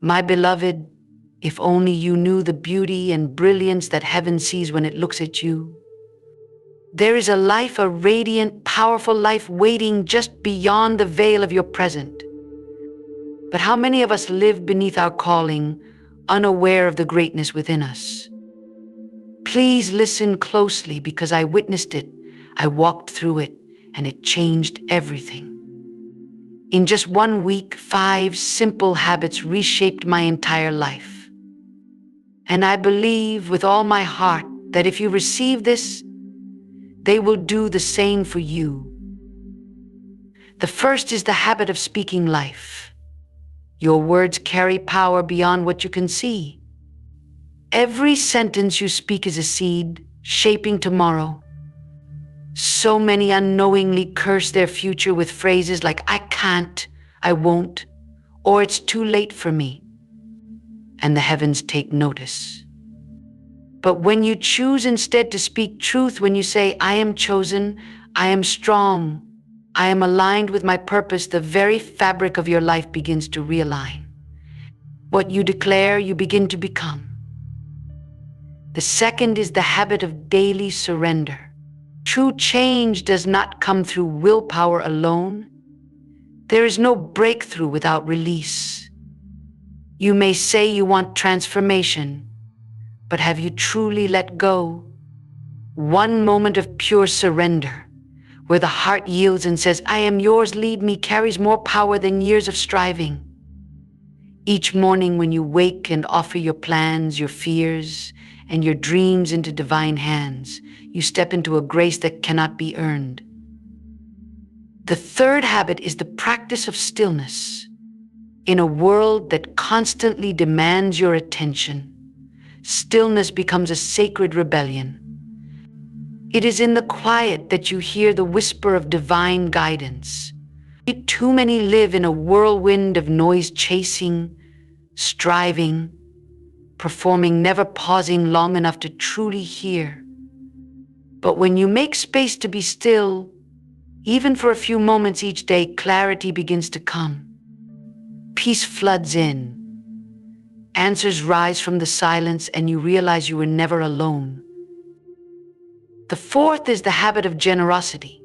My beloved, if only you knew the beauty and brilliance that heaven sees when it looks at you. There is a life, a radiant, powerful life waiting just beyond the veil of your present. But how many of us live beneath our calling, unaware of the greatness within us? Please listen closely because I witnessed it, I walked through it, and it changed everything. In just 1 week, 5 simple habits reshaped my entire life. And I believe with all my heart that if you receive this, they will do the same for you. The first is the habit of speaking life. Your words carry power beyond what you can see. Every sentence you speak is a seed, shaping tomorrow. So many unknowingly curse their future with phrases like, I can't, I won't, or it's too late for me. And the heavens take notice. But when you choose instead to speak truth, when you say, I am chosen, I am strong, I am aligned with my purpose, the very fabric of your life begins to realign. What you declare, you begin to become. The second is the habit of daily surrender. True change does not come through willpower alone. There is no breakthrough without release. You may say you want transformation, but have you truly let go? One moment of pure surrender, where the heart yields and says, I am yours, lead me, carries more power than years of striving. Each morning when you wake and offer your plans, your fears, and your dreams into divine hands, you step into a grace that cannot be earned. The third habit is the practice of stillness. In a world that constantly demands your attention, stillness becomes a sacred rebellion. It is in the quiet that you hear the whisper of divine guidance. Too many live in a whirlwind of noise, chasing, striving, performing, never pausing long enough to truly hear. But when you make space to be still, even for a few moments each day, clarity begins to come. Peace floods in. Answers rise from the silence, and you realize you were never alone. The fourth is the habit of generosity.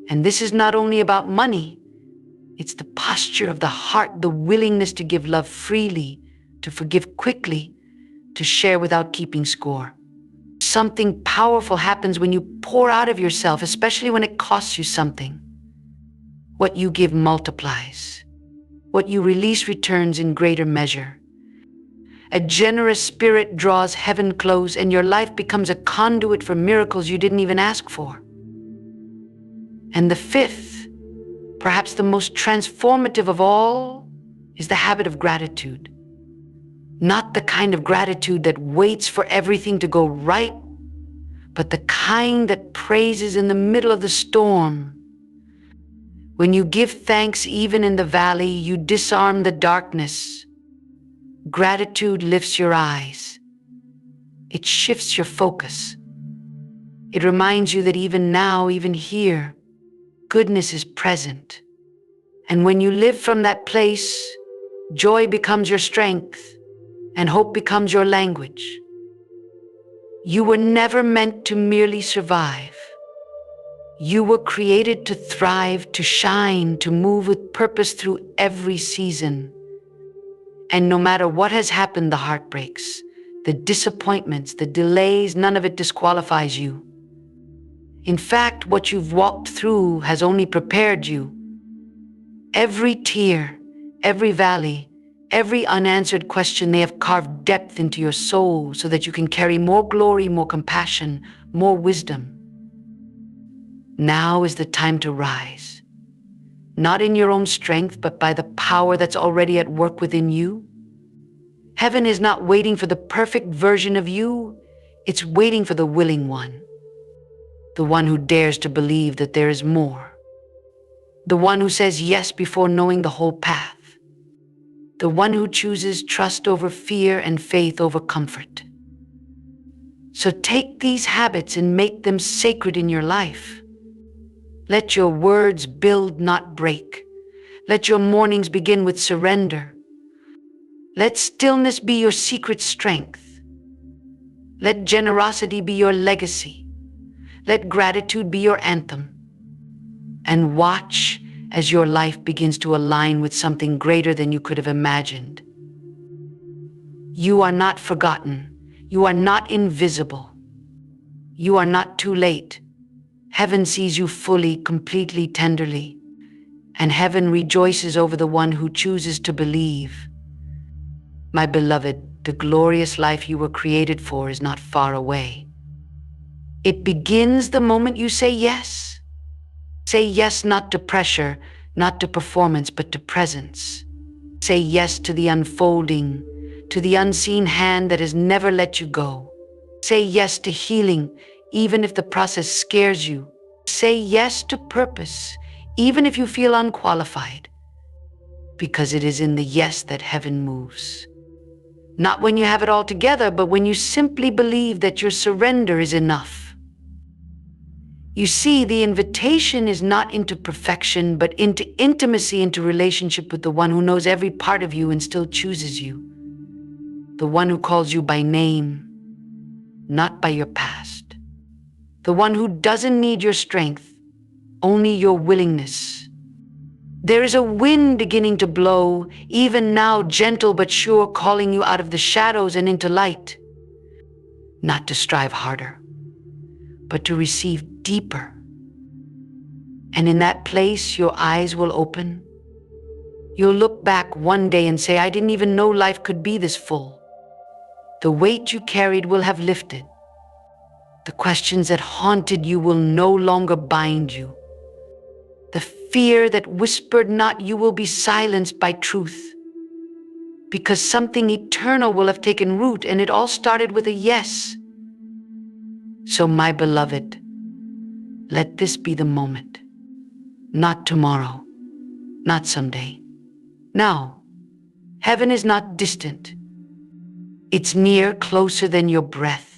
And this is not only about money, it's the posture of the heart, the willingness to give love freely, to forgive quickly, to share without keeping score. Something powerful happens when you pour out of yourself, especially when it costs you something. What you give multiplies. What you release returns in greater measure. A generous spirit draws heaven close, and your life becomes a conduit for miracles you didn't even ask for. And the fifth, perhaps the most transformative of all, is the habit of gratitude. Not the kind of gratitude that waits for everything to go right, but the kind that praises in the middle of the storm. When you give thanks even in the valley, you disarm the darkness. Gratitude lifts your eyes. It shifts your focus. It reminds you that even now, even here, goodness is present. And when you live from that place, joy becomes your strength, and hope becomes your language. You were never meant to merely survive. You were created to thrive, to shine, to move with purpose through every season. And no matter what has happened, the heartbreaks, the disappointments, the delays, none of it disqualifies you. In fact, what you've walked through has only prepared you. Every tear, every valley, every unanswered question, they have carved depth into your soul so that you can carry more glory, more compassion, more wisdom. Now is the time to rise, not in your own strength, but by the power that's already at work within you. Heaven is not waiting for the perfect version of you, it's waiting for the willing one, the one who dares to believe that there is more, the one who says yes before knowing the whole path, the one who chooses trust over fear and faith over comfort. So take these habits and make them sacred in your life. Let your words build, not break. Let your mornings begin with surrender. Let stillness be your secret strength. Let generosity be your legacy. Let gratitude be your anthem. And watch as your life begins to align with something greater than you could have imagined. You are not forgotten. You are not invisible. You are not too late. Heaven sees you fully, completely, tenderly. And heaven rejoices over the one who chooses to believe. My beloved, the glorious life you were created for is not far away. It begins the moment you say yes. Say yes not to pressure, not to performance, but to presence. Say yes to the unfolding, to the unseen hand that has never let you go. Say yes to healing, even if the process scares you. Say yes to purpose, even if you feel unqualified. Because it is in the yes that heaven moves. Not when you have it all together, but when you simply believe that your surrender is enough. You see, the invitation is not into perfection, but into intimacy, into relationship with the one who knows every part of you and still chooses you. The one who calls you by name, not by your past. The one who doesn't need your strength, only your willingness. There is a wind beginning to blow, even now, gentle but sure, calling you out of the shadows and into light. Not to strive harder, but to receive deeper. And in that place, your eyes will open. You'll look back one day and say, I didn't even know life could be this full. The weight you carried will have lifted. The questions that haunted you will no longer bind you. The fear that whispered not you will be silenced by truth. Because something eternal will have taken root, and it all started with a yes. So, my beloved, let this be the moment. Not tomorrow, not someday. Now, heaven is not distant. It's near, closer than your breath.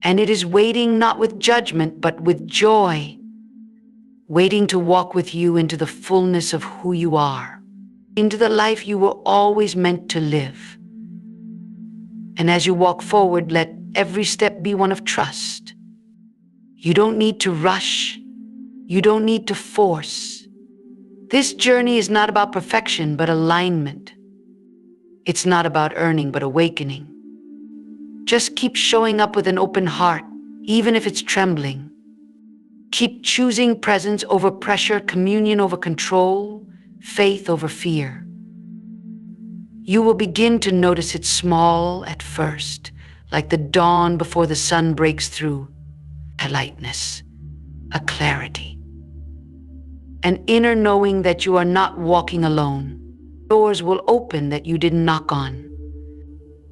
And it is waiting not with judgment, but with joy. Waiting to walk with you into the fullness of who you are, into the life you were always meant to live. And as you walk forward, let every step be one of trust. You don't need to rush. You don't need to force. This journey is not about perfection, but alignment. It's not about earning, but awakening. Just keep showing up with an open heart, even if it's trembling. Keep choosing presence over pressure, communion over control, faith over fear. You will begin to notice it small at first, like the dawn before the sun breaks through. A lightness, a clarity, an inner knowing that you are not walking alone. Doors will open that you didn't knock on.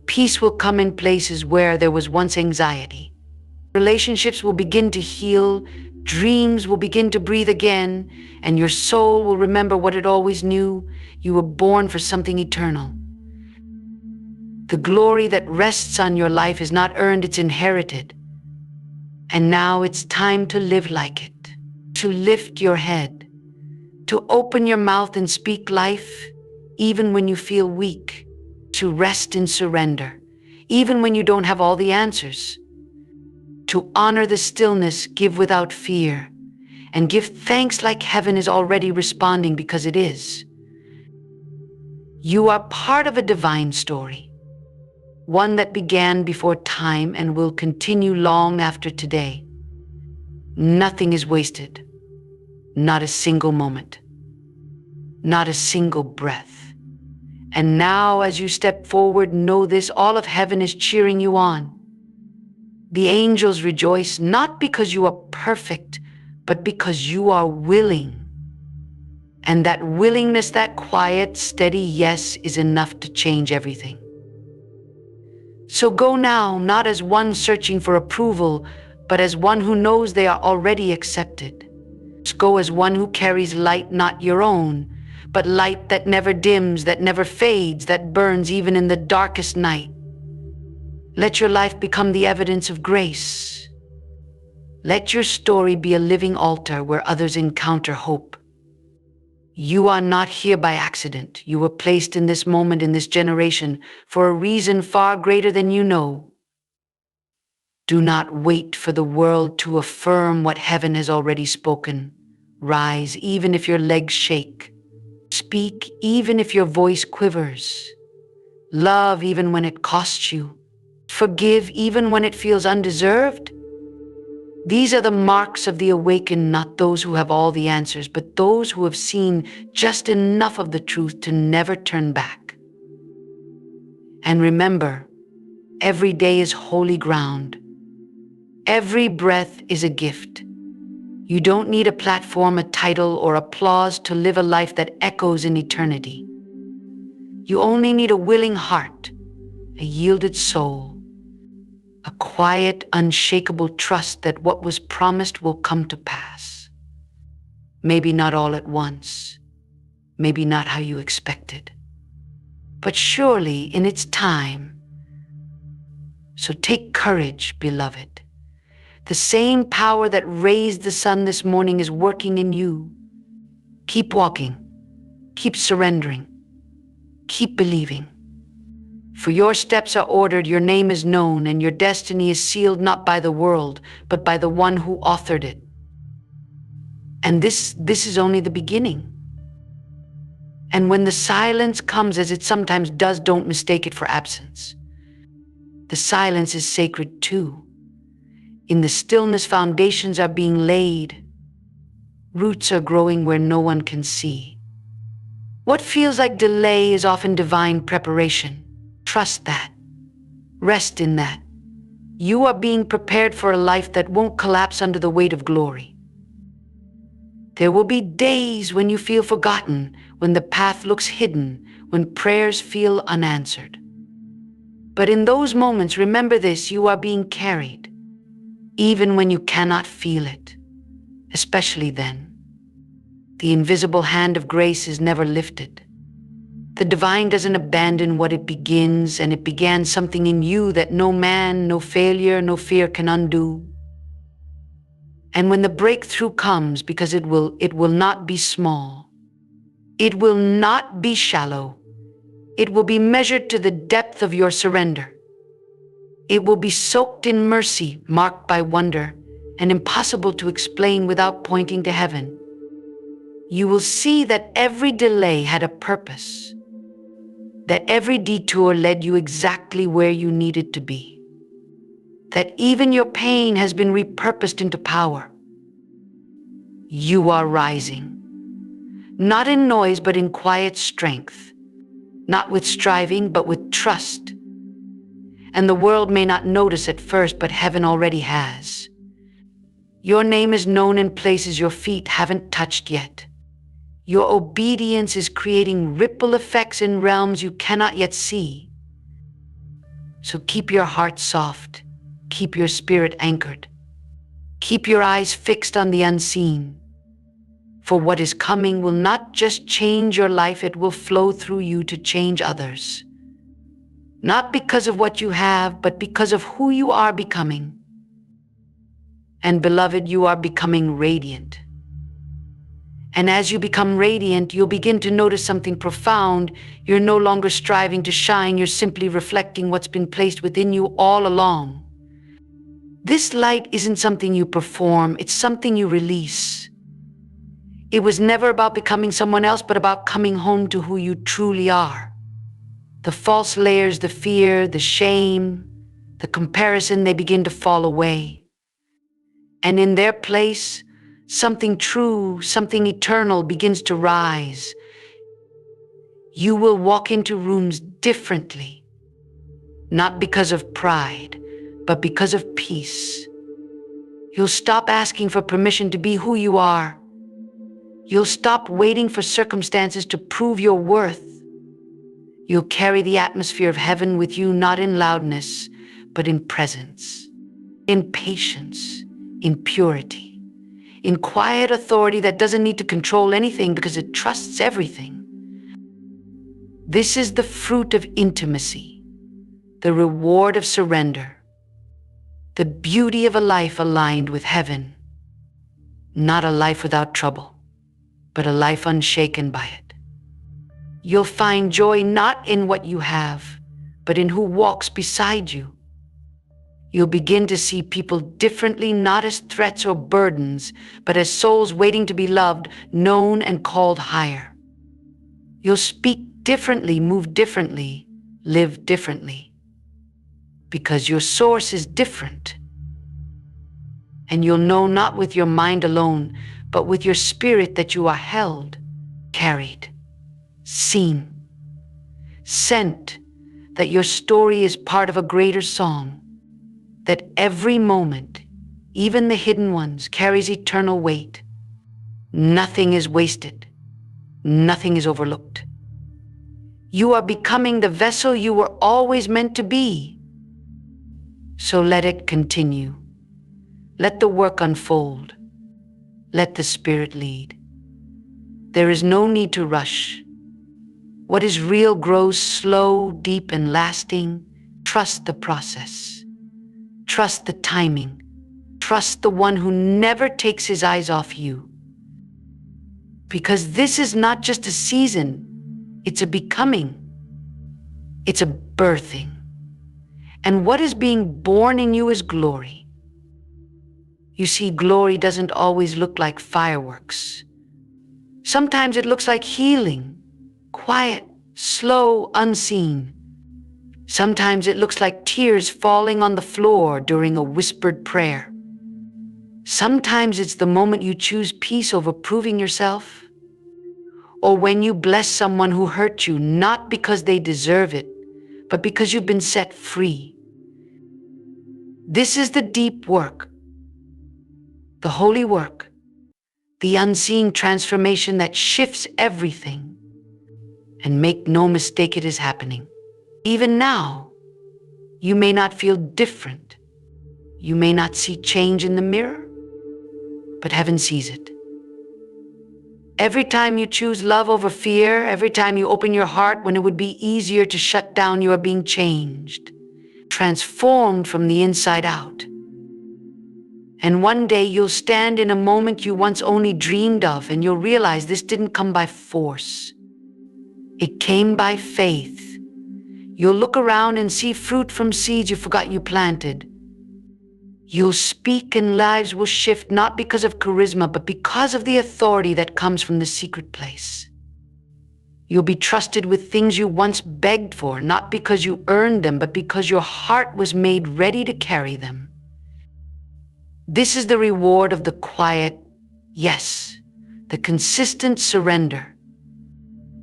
Peace will come in places where there was once anxiety. Relationships will begin to heal, dreams will begin to breathe again, and your soul will remember what it always knew. You were born for something eternal. The glory that rests on your life is not earned, it's inherited. And now it's time to live like it, to lift your head, to open your mouth and speak life, even when you feel weak, to rest in surrender, even when you don't have all the answers, to honor the stillness, give without fear, and give thanks like heaven is already responding, because it is. You are part of a divine story, one that began before time and will continue long after today. Nothing is wasted, not a single moment, not a single breath. And now, as you step forward, know this: all of heaven is cheering you on. The angels rejoice, not because you are perfect, but because you are willing. And that willingness, that quiet, steady yes, is enough to change everything. So go now, not as one searching for approval, but as one who knows they are already accepted. Go as one who carries light not your own, but light that never dims, that never fades, that burns even in the darkest night. Let your life become the evidence of grace. Let your story be a living altar where others encounter hope. You are not here by accident. You were placed in this moment, in this generation, for a reason far greater than you know. Do not wait for the world to affirm what heaven has already spoken. Rise, even if your legs shake. Speak, even if your voice quivers. Love, even when it costs you. Forgive, even when it feels undeserved. These are the marks of the awakened, not those who have all the answers, but those who have seen just enough of the truth to never turn back. And remember, every day is holy ground. Every breath is a gift. You don't need a platform, a title, or applause to live a life that echoes in eternity. You only need a willing heart, a yielded soul, a quiet, unshakable trust that what was promised will come to pass. Maybe not all at once, maybe not how you expected, but surely in its time. So take courage, beloved. The same power that raised the sun this morning is working in you. Keep walking, keep surrendering, keep believing. For your steps are ordered, your name is known, and your destiny is sealed not by the world, but by the one who authored it. And this is only the beginning. And when the silence comes, as it sometimes does, don't mistake it for absence. The silence is sacred too. In the stillness, foundations are being laid. Roots are growing where no one can see. What feels like delay is often divine preparation. Trust that. Rest in that. You are being prepared for a life that won't collapse under the weight of glory. There will be days when you feel forgotten, when the path looks hidden, when prayers feel unanswered. But in those moments, remember this: you are being carried, even when you cannot feel it. Especially then, the invisible hand of grace is never lifted. The divine doesn't abandon what it begins, and it began something in you that no man, no failure, no fear can undo. And when the breakthrough comes, because it will not be small. It will not be shallow. It will be measured to the depth of your surrender. It will be soaked in mercy, marked by wonder, and impossible to explain without pointing to heaven. You will see that every delay had a purpose, that every detour led you exactly where you needed to be, that even your pain has been repurposed into power. You are rising, not in noise, but in quiet strength, not with striving, but with trust. And the world may not notice at first, but heaven already has. Your name is known in places your feet haven't touched yet. Your obedience is creating ripple effects in realms you cannot yet see. So keep your heart soft, keep your spirit anchored, keep your eyes fixed on the unseen. For what is coming will not just change your life, it will flow through you to change others. Not because of what you have, but because of who you are becoming. And beloved, you are becoming radiant. And as you become radiant, you'll begin to notice something profound. You're no longer striving to shine, you're simply reflecting what's been placed within you all along. This light isn't something you perform, it's something you release. It was never about becoming someone else, but about coming home to who you truly are. The false layers, the fear, the shame, the comparison, they begin to fall away. And in their place, something true, something eternal begins to rise. You will walk into rooms differently, not because of pride, but because of peace. You'll stop asking for permission to be who you are. You'll stop waiting for circumstances to prove your worth. You'll carry the atmosphere of heaven with you, not in loudness, but in presence, in patience, in purity, in quiet authority that doesn't need to control anything because it trusts everything. This is the fruit of intimacy, the reward of surrender, the beauty of a life aligned with heaven, not a life without trouble, but a life unshaken by it. You'll find joy not in what you have, but in who walks beside you. You'll begin to see people differently, not as threats or burdens, but as souls waiting to be loved, known, and called higher. You'll speak differently, move differently, live differently, because your source is different. And you'll know not with your mind alone, but with your spirit that you are held, carried, seen, sent, that your story is part of a greater song, that every moment, even the hidden ones, carries eternal weight. Nothing is wasted. Nothing is overlooked. You are becoming the vessel you were always meant to be. So let it continue. Let the work unfold. Let the Spirit lead. There is no need to rush. What is real grows slow, deep, and lasting. Trust the process. Trust the timing. Trust the one who never takes his eyes off you. Because this is not just a season, it's a becoming. It's a birthing. And what is being born in you is glory. You see, glory doesn't always look like fireworks. Sometimes it looks like healing, quiet, slow, unseen. Sometimes it looks like tears falling on the floor during a whispered prayer. Sometimes it's the moment you choose peace over proving yourself, or when you bless someone who hurt you, not because they deserve it, but because you've been set free. This is the deep work, the holy work, the unseen transformation that shifts everything. And make no mistake, it is happening. Even now, you may not feel different. You may not see change in the mirror, but heaven sees it. Every time you choose love over fear, every time you open your heart when it would be easier to shut down, you are being changed, transformed from the inside out. And one day you'll stand in a moment you once only dreamed of, and you'll realize this didn't come by force. It came by faith. You'll look around and see fruit from seeds you forgot you planted. You'll speak and lives will shift, not because of charisma, but because of the authority that comes from the secret place. You'll be trusted with things you once begged for, not because you earned them, but because your heart was made ready to carry them. This is the reward of the quiet yes, the consistent surrender,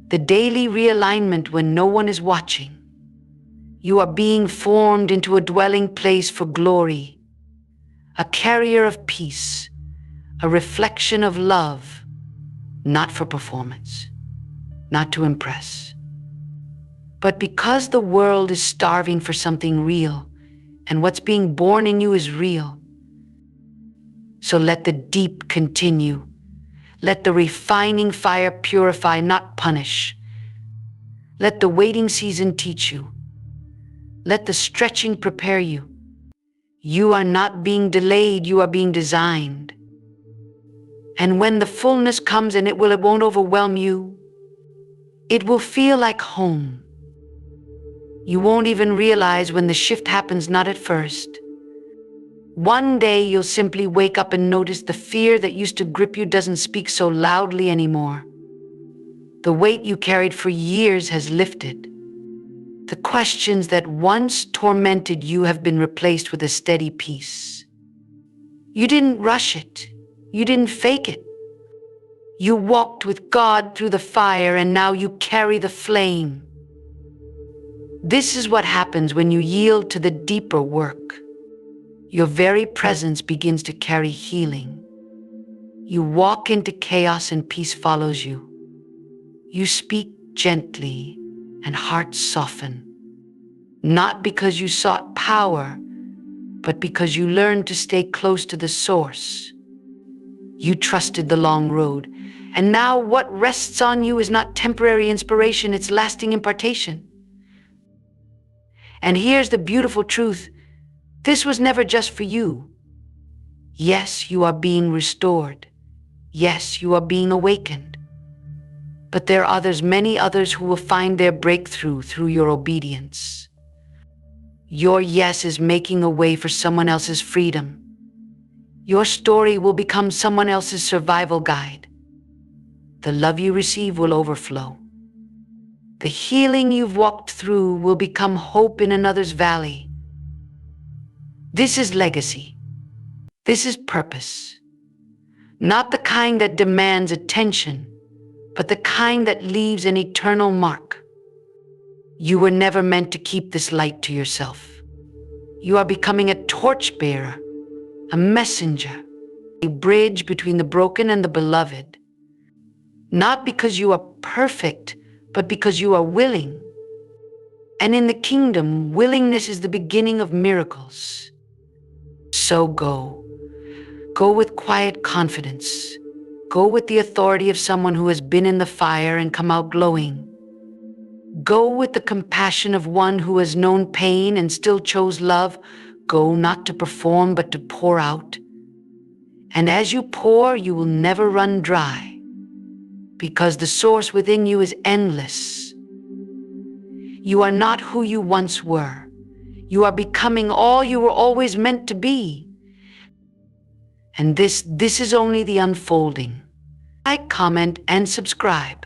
the daily realignment when no one is watching. You are being formed into a dwelling place for glory, a carrier of peace, a reflection of love, not for performance, not to impress, but because the world is starving for something real, and what's being born in you is real. So let the deep continue. Let the refining fire purify, not punish. Let the waiting season teach you. Let the stretching prepare you. You are not being delayed, you are being designed. And when the fullness comes, and it won't overwhelm you. It will feel like home. You won't even realize when the shift happens, not at first. One day you'll simply wake up and notice the fear that used to grip you doesn't speak so loudly anymore. The weight you carried for years has lifted. The questions that once tormented you have been replaced with a steady peace. You didn't rush it. You didn't fake it. You walked with God through the fire, and now you carry the flame. This is what happens when you yield to the deeper work. Your very presence begins to carry healing. You walk into chaos and peace follows you. You speak gently and hearts soften, not because you sought power, but because you learned to stay close to the source. You trusted the long road, and now what rests on you is not temporary inspiration, it's lasting impartation. And here's the beautiful truth. This was never just for you. Yes, you are being restored. Yes, you are being awakened. But there are others, many others, who will find their breakthrough through your obedience. Your yes is making a way for someone else's freedom. Your story will become someone else's survival guide. The love you receive will overflow. The healing you've walked through will become hope in another's valley. This is legacy. This is purpose. Not the kind that demands attention, but the kind that leaves an eternal mark. You were never meant to keep this light to yourself. You are becoming a torchbearer, a messenger, a bridge between the broken and the beloved. Not because you are perfect, but because you are willing. And in the kingdom, willingness is the beginning of miracles. So go. Go with quiet confidence. Go with the authority of someone who has been in the fire and come out glowing. Go with the compassion of one who has known pain and still chose love. Go not to perform, but to pour out. And as you pour, you will never run dry, because the source within you is endless. You are not who you once were. You are becoming all you were always meant to be. And this is only the unfolding. Like, comment, and subscribe.